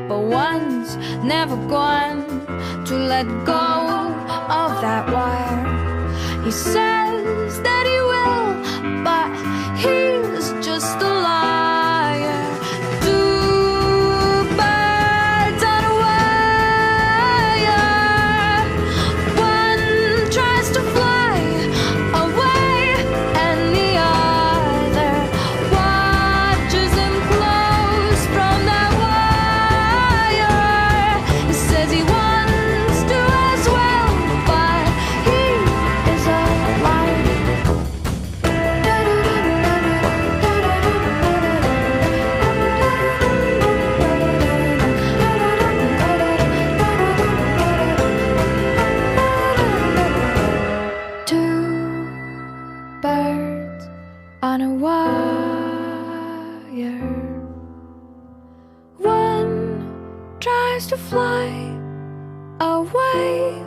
but one's never going to let go of that wire. He says that he will, but he's just a liar. Two birds on a wire. One tries to fly away, and the other watches him close from that wire. He says he wants to as well, but he is a liar. Two birds on a wire. One tries to fly away,